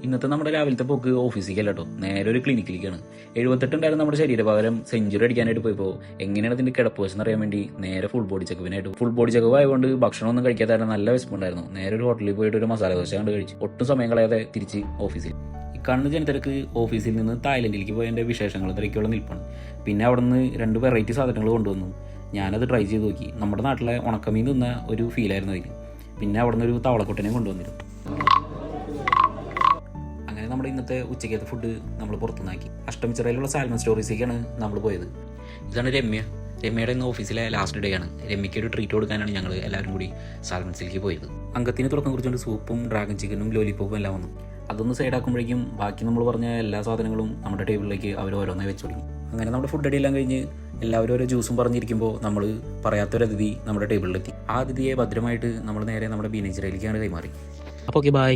ഇന്നത്തെ നമ്മുടെ രാവിലത്തെ പോക്ക് ഓഫീസിലേക്കല്ല കേട്ടോ, നേരെ ഒരു ക്ലിനിക്കിലേക്കാണ്. 78 ഉണ്ടായിരുന്ന നമ്മുടെ ശരീരഭാരം സെഞ്ചുറി അടിക്കാനായിട്ട് പോയപ്പോൾ എങ്ങനെയാണ് അതിന്റെ കിടപ്പ് അറിയാൻ വേണ്ടി നേരെ ഫുൾ ബോഡി ചെക്കപ്പിനായിട്ട്. ഫുൾ ബോഡി ചെക്കപ്പ് ആയതുകൊണ്ട് ഭക്ഷണമൊന്നും കഴിക്കാതെ നല്ല വിശപ്പുണ്ടായിരുന്നു. നേരെ ഒരു ഹോട്ടലിൽ പോയിട്ട് ഒരു മസാല ദോശ കണ്ട് കഴിച്ചു. ഒട്ടും സമയം കളയാതെ തിരിച്ച് ഓഫീസിൽ. ഇക്കാണുന്ന ജനത്തിരക്ക് ഓഫീസിൽ നിന്ന് തായ്ലൻഡിലേക്ക് പോയതിന്റെ വിശേഷങ്ങൾ തിരക്കുള്ള നിൽപ്പാണ്. പിന്നെ അവിടെ നിന്ന് 2 വെറൈറ്റി സാധനങ്ങൾ കൊണ്ടുവന്നു. ഞാനത് ട്രൈ ചെയ്ത് നോക്കി. നമ്മുടെ നാട്ടിലെ ഉണക്കമീൻ തിന്ന ഒരു ഫീലായിരുന്നു അതിന്. പിന്നെ അവിടെ നിന്ന് ഒരു തവളക്കുട്ടനെ കൊണ്ടുവന്നിരുന്നു. അങ്ങനെ നമ്മുടെ ഇന്നത്തെ ഉച്ചക്കത്തെ ഫുഡ് നമ്മൾ പുറത്തുനിന്നാക്കി. അഷ്ടമിച്ചിറയിലുള്ള സാൽമൺ സ്റ്റോറീസിലേക്കാണ് നമ്മൾ പോയത്. ഇതാണ് രമ്യയുടെ ഇന്ന് ഓഫീസിലെ ലാസ്റ്റ് ഡേ ആണ്. രമ്യയ്ക്ക് ഒരു ട്രീറ്റ് കൊടുക്കാനാണ് ഞങ്ങൾ എല്ലാവരും കൂടി സാൽമൺസിലേക്ക് പോയത്. അംഗത്തിന് തുടക്കം കുറിച്ചുകൊണ്ട് സൂപ്പും ഡ്രാഗൺ ചിക്കനും ലോലിപ്പോപ്പും എല്ലാം വന്നു. അതൊന്ന് സൈഡാക്കുമ്പോഴേക്കും ബാക്കി നമ്മൾ പറഞ്ഞ എല്ലാ സാധനങ്ങളും നമ്മുടെ ടേബിളിലേക്ക് അവർ ഓരോന്നേ വെച്ച് തുടങ്ങി. അങ്ങനെ നമ്മുടെ ഫുഡ് അടിയെല്ലാം കഴിഞ്ഞ് എല്ലാവരും ഓരോ ജ്യൂസും പറഞ്ഞിരിക്കുമ്പോൾ നമ്മൾ പറയാത്തൊരു അതിഥി നമ്മുടെ ടേബിളിലെത്തി. ആ അതിഥിയെ ഭദ്രമായിട്ട് നമ്മൾ നേരെ നമ്മുടെ ബീനേച്ചിറയിലേക്കാണ് കൈമാറി. അപ്പോൾ ഓക്കെ, ബൈ.